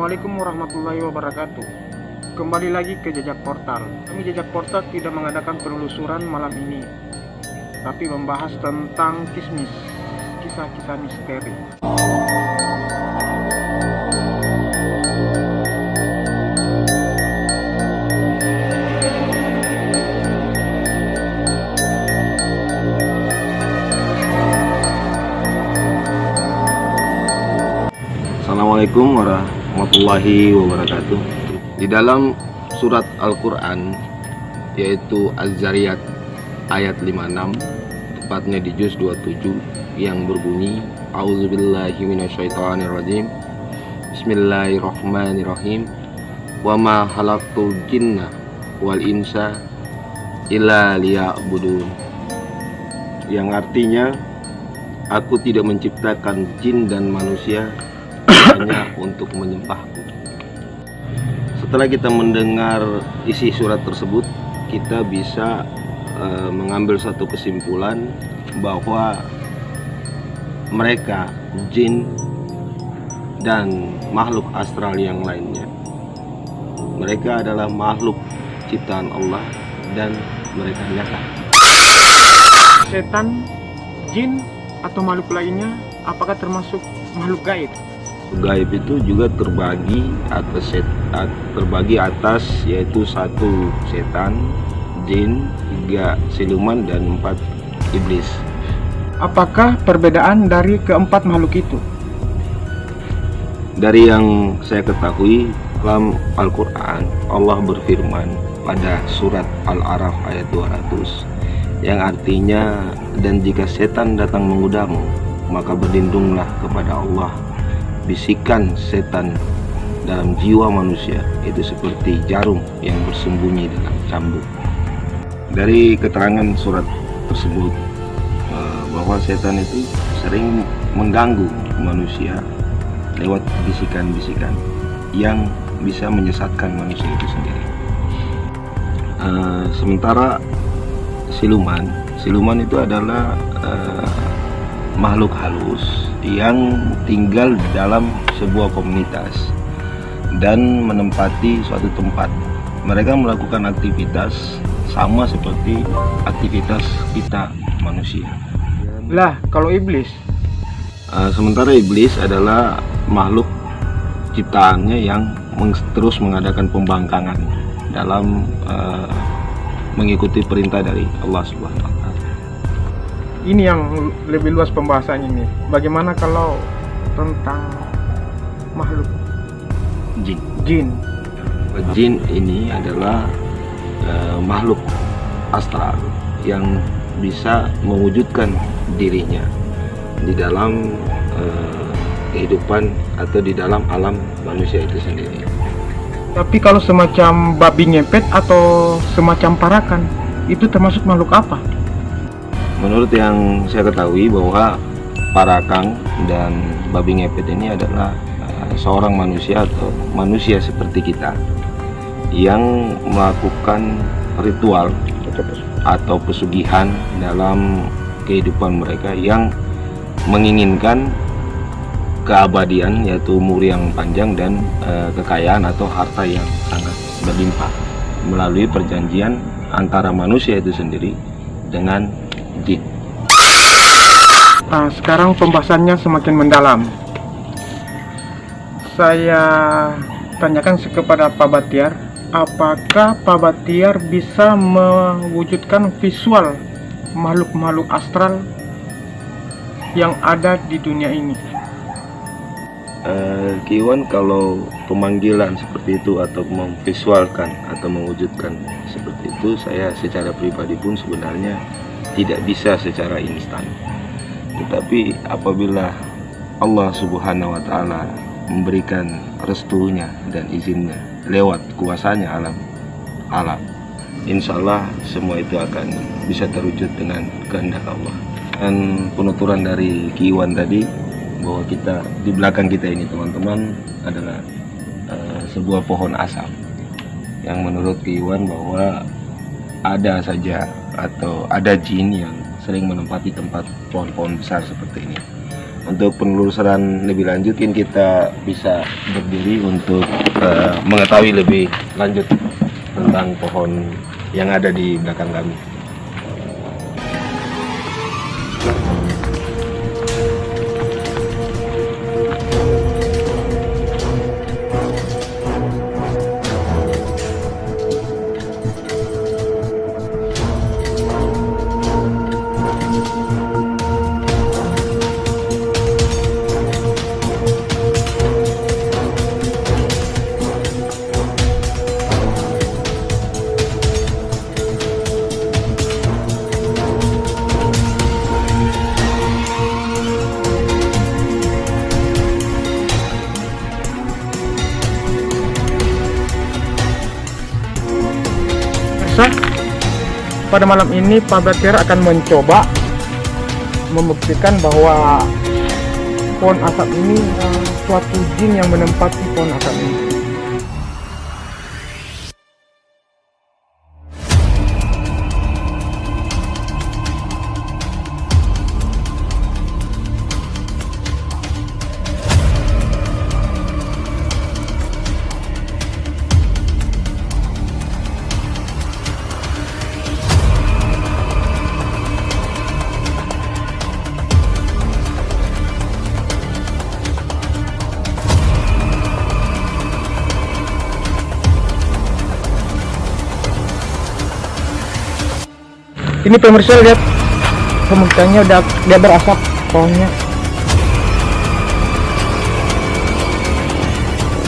Assalamualaikum warahmatullahi wabarakatuh. Kembali lagi ke Jejak Portal. Kami Jejak Portal tidak mengadakan penelusuran malam ini, tapi membahas tentang kisah-kisah misteri. Assalamualaikum warahmatullahi wabarakatuh. Di dalam surat Al-Quran, yaitu Az-Zariyat ayat 56, tepatnya di juz 27, yang berbunyi A'udzubillahi minasyaitonirrajim, Bismillahirrahmanirrahim, wa ma khalaqtul jinna wal insa illa liya'budun, yang artinya, aku tidak menciptakan jin dan manusia hanya untuk menyembahku. Setelah kita mendengar isi surat tersebut, kita bisa mengambil satu kesimpulan bahwa mereka, jin dan makhluk astral yang lainnya, mereka adalah makhluk ciptaan Allah dan mereka nyata. Setan, jin, atau makhluk lainnya apakah termasuk makhluk gaib? Gaib itu juga terbagi atas yaitu 1 setan, jin, 3 siluman, dan 4 iblis. Apakah perbedaan dari keempat makhluk itu? Dari yang saya ketahui, dalam Al-Quran Allah berfirman pada surat Al-A'raf ayat 200, yang artinya, dan jika setan datang menggodamu, maka berlindunglah kepada Allah. Bisikan setan dalam jiwa manusia itu seperti jarum yang bersembunyi dalam cambuk. Dari keterangan surat tersebut bahwa setan itu sering mengganggu manusia lewat bisikan-bisikan yang bisa menyesatkan manusia itu sendiri. Sementara siluman itu adalah makhluk halus yang tinggal di dalam sebuah komunitas dan menempati suatu tempat. Mereka melakukan aktivitas sama seperti aktivitas kita manusia. Lah, kalau iblis? Sementara iblis adalah makhluk ciptaannya yang terus mengadakan pembangkangan dalam mengikuti perintah dari Allah Subhanahu wa Ta'ala. Ini yang lebih luas pembahasannya ini. Bagaimana kalau tentang makhluk Jin. Jin ini adalah makhluk astral yang bisa mewujudkan dirinya di dalam kehidupan atau di dalam alam manusia itu sendiri. Tapi kalau semacam babi ngepet atau semacam parakan, itu termasuk makhluk apa? Menurut yang saya ketahui bahwa parakang dan babi ngepet ini adalah seorang manusia atau manusia seperti kita yang melakukan ritual atau pesugihan dalam kehidupan mereka, yang menginginkan keabadian, yaitu umur yang panjang dan kekayaan atau harta yang sangat berlimpah melalui perjanjian antara manusia itu sendiri dengan jin. Nah, sekarang pembahasannya semakin mendalam. Saya tanyakan kepada Pak Batiar, apakah Pak Batiar bisa mewujudkan visual makhluk-makhluk astral yang ada di dunia ini? Kiwan, kalau pemanggilan seperti itu atau memvisualkan atau mewujudkan seperti itu, saya secara pribadi pun sebenarnya tidak bisa secara instan. Tetapi apabila Allah Subhanahu wa Ta'ala memberikan restunya dan izinnya lewat kuasanya alam, insya Allah semua itu akan bisa terwujud dengan kehendak Allah. Dan penuturan dari Kiwan tadi, bahwa kita di belakang kita ini teman-teman adalah sebuah pohon asam, yang menurut Kiwan bahwa ada saja atau ada jin yang sering menempati tempat pohon-pohon besar seperti ini. untuk penelusuran lebih lanjut mungkin kita bisa berdiri untuk mengetahui lebih lanjut tentang pohon yang ada di belakang kami. Pada malam ini Pak Batiar akan mencoba membuktikan bahwa pohon asap ini suatu jin yang menempati pohon asap ini. Ini pemirsa, lihat pemukanya dia berasap pohonnya.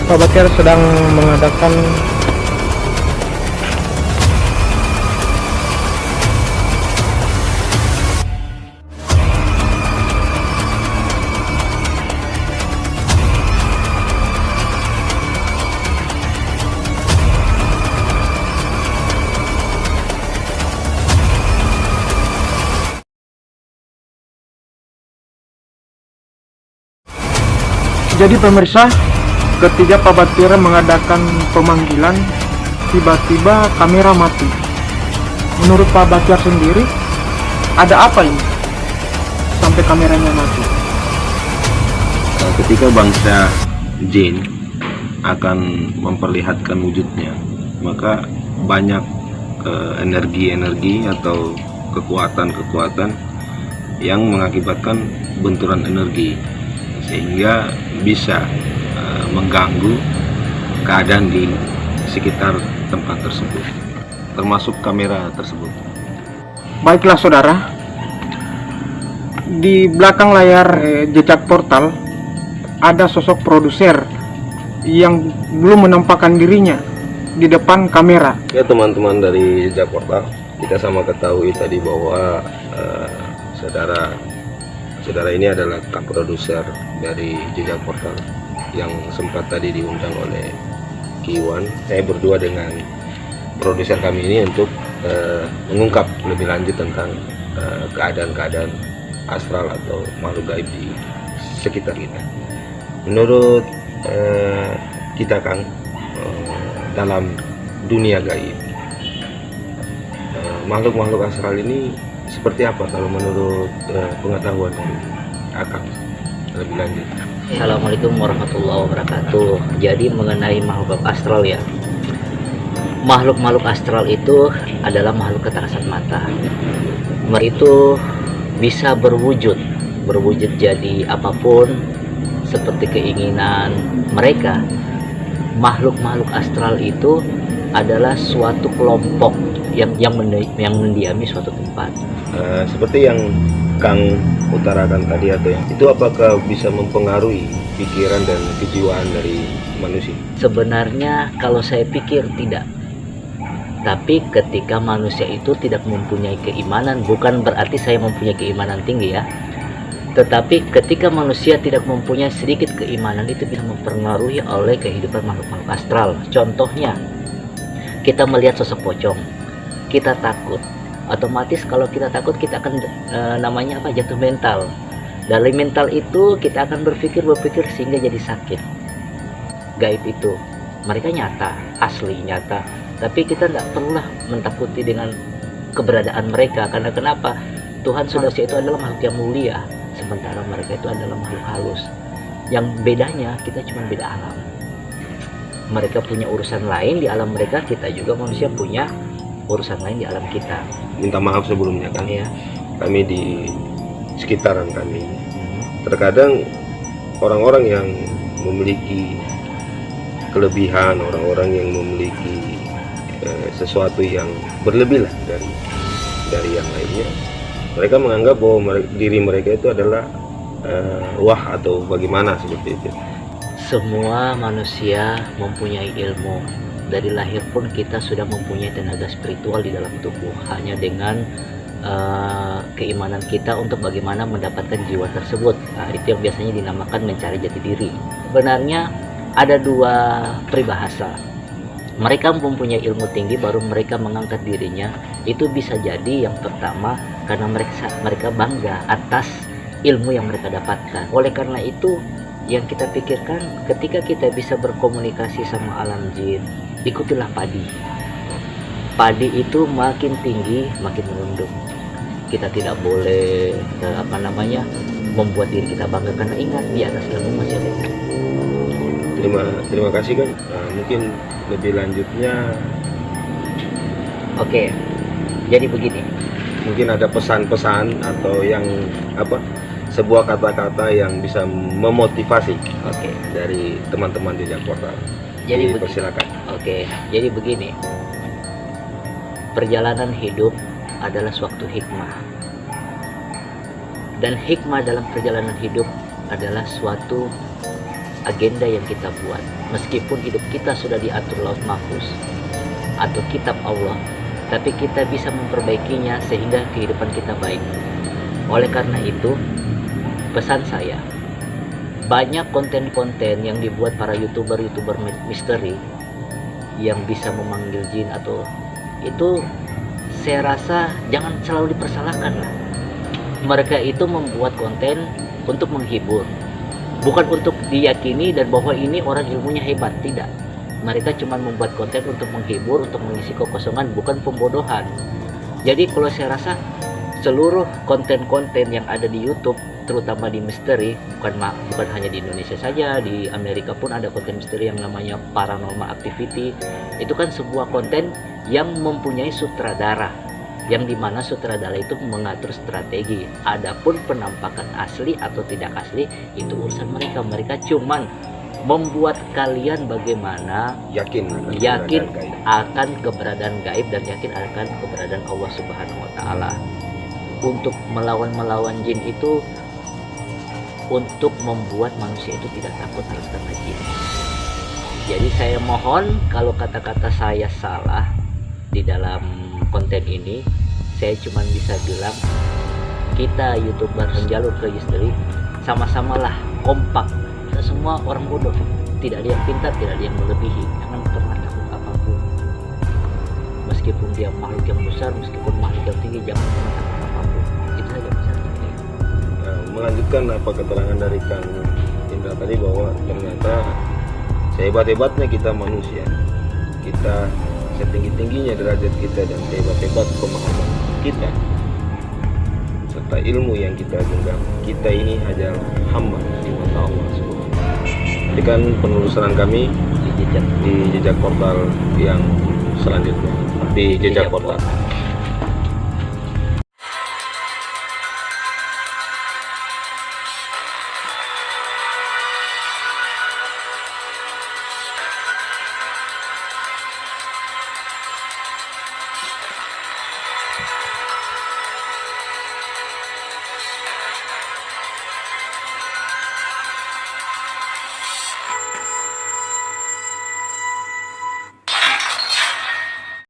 Pak Batiar sedang mengadakan Jadi pemirsa, ketika Pak Batiar mengadakan pemanggilan, tiba-tiba kamera mati. Menurut Pak Batiar sendiri, ada apa ini sampai kameranya mati? Ketika bangsa jin akan memperlihatkan wujudnya, maka banyak energi-energi atau kekuatan-kekuatan yang mengakibatkan benturan energi, sehingga bisa mengganggu keadaan di sekitar tempat tersebut, termasuk kamera tersebut. Baiklah saudara, di belakang layar jejak portal ada sosok produser yang belum menampakkan dirinya di depan kamera. Ya teman-teman dari jejak portal, kita sama ketahui tadi bahwa saudara ini adalah kak produser dari jejak portal yang sempat tadi diundang oleh Kiwan. Saya berdua dengan produser kami ini untuk mengungkap lebih lanjut tentang keadaan-keadaan astral atau makhluk gaib di sekitar kita. Menurut kita Kang, dalam dunia gaib, makhluk-makhluk astral ini seperti apa kalau menurut pengetahuan dari Akang lebih lanjut? Assalamualaikum warahmatullahi wabarakatuh. Jadi mengenai makhluk astral ya, makhluk-makhluk astral itu adalah makhluk tak kasat mata. Mereka itu bisa berwujud jadi apapun seperti keinginan mereka. Makhluk-makhluk astral itu adalah suatu kelompok yang mendiami suatu tempat. Seperti yang Kang utarakan tadi, atau yang itu apakah bisa mempengaruhi pikiran dan kejiwaan dari manusia? Sebenarnya kalau saya pikir tidak. Tapi ketika manusia itu tidak mempunyai keimanan, bukan berarti saya mempunyai keimanan tinggi ya. Tetapi ketika manusia tidak mempunyai sedikit keimanan, itu bisa mempengaruhi oleh kehidupan makhluk-makhluk astral. Contohnya, kita melihat sosok pocong, kita takut. Otomatis kalau kita takut, kita akan namanya apa, jatuh mental. Dari mental itu kita akan berpikir sehingga jadi sakit. Gaib itu mereka nyata, asli nyata, tapi kita tidak perlulah mentakuti dengan keberadaan mereka. Karena kenapa? Tuhan sudah itu adalah makhluk yang mulia. sementara mereka itu adalah makhluk halus. Yang bedanya kita cuma beda alam. Mereka punya urusan lain di alam mereka, kita juga manusia punya urusan lain di alam kita. Minta maaf sebelumnya kan, Ya. kami di sekitaran kami terkadang orang-orang yang memiliki kelebihan, orang-orang yang memiliki sesuatu yang berlebih lah dari yang lainnya, mereka menganggap bahwa diri mereka itu adalah wah atau bagaimana seperti itu. Semua manusia mempunyai ilmu. Dari lahir pun kita sudah mempunyai tenaga spiritual di dalam tubuh. Hanya dengan keimanan kita untuk bagaimana mendapatkan jiwa tersebut. Nah, itu yang biasanya dinamakan mencari jati diri. Sebenarnya ada dua peribahasa. Mereka mempunyai ilmu tinggi baru mereka mengangkat dirinya. Itu bisa jadi yang pertama karena mereka bangga atas ilmu yang mereka dapatkan. Oleh karena itu yang kita pikirkan ketika kita bisa berkomunikasi sama alam jin, ikutilah padi. Padi itu makin tinggi makin merunduk. Kita tidak boleh membuat diri kita bangga, karena ingat di atas ilmu masih ada ilmu. Terima kasih kan. Nah, mungkin lebih lanjutnya Oke, jadi begini. mungkin ada pesan-pesan atau yang sebuah kata-kata yang bisa memotivasi Oke, dari teman-teman jejak portal. jadi Persilakan. Oke, jadi begini. Perjalanan hidup adalah suatu hikmah. Dan hikmah dalam perjalanan hidup adalah suatu agenda yang kita buat. Meskipun hidup kita sudah diatur laut mahfuz atau kitab Allah, tapi kita bisa memperbaikinya sehingga kehidupan kita baik. Oleh karena itu, pesan saya, banyak konten-konten yang dibuat para youtuber misteri yang bisa memanggil jin atau itu, saya rasa jangan selalu dipersalahkan lah. Mereka itu membuat konten untuk menghibur, bukan untuk diyakini dan bahwa ini orang ilmunya hebat. Tidak, mereka cuma membuat konten untuk menghibur, untuk mengisi kekosongan, bukan pembodohan. Jadi kalau saya rasa seluruh konten-konten yang ada di YouTube, terutama di misteri, bukan hanya di Indonesia saja, di Amerika pun ada konten misteri yang namanya paranormal activity. Itu kan sebuah konten yang mempunyai sutradara, yang dimana sutradara itu mengatur strategi. Adapun penampakan asli atau tidak asli itu urusan mereka. Mereka cuman membuat kalian bagaimana yakin akan keberadaan gaib dan yakin akan keberadaan Allah Subhanahu wa taala. Untuk melawan jin itu untuk membuat manusia itu tidak takut atas kata jin. Jadi saya mohon kalau kata-kata saya salah di dalam konten ini, saya cuma bisa bilang kita youtuber menjalur ke istri sama-samalah kompak. Kita semua orang bodoh, tidak ada yang pintar, tidak ada yang melebihi. Jangan pernah takut apapun, meskipun dia makhluk yang besar, meskipun makhluk yang tinggi, jangan pernah takut apapun. Itu saja pesan saya. Melanjutkan apa keterangan dari Kang Indra tadi, bahwa ternyata sehebat-hebatnya kita manusia, kita setinggi-tingginya derajat kita dan sehebat-hebat pemahaman kita serta ilmu yang kita genggam, kita ini adalah hamba di mata Allah Subhanahu wa taala. Nantikan penelusuran kami di jejak portal yang selanjutnya, di jejak portal.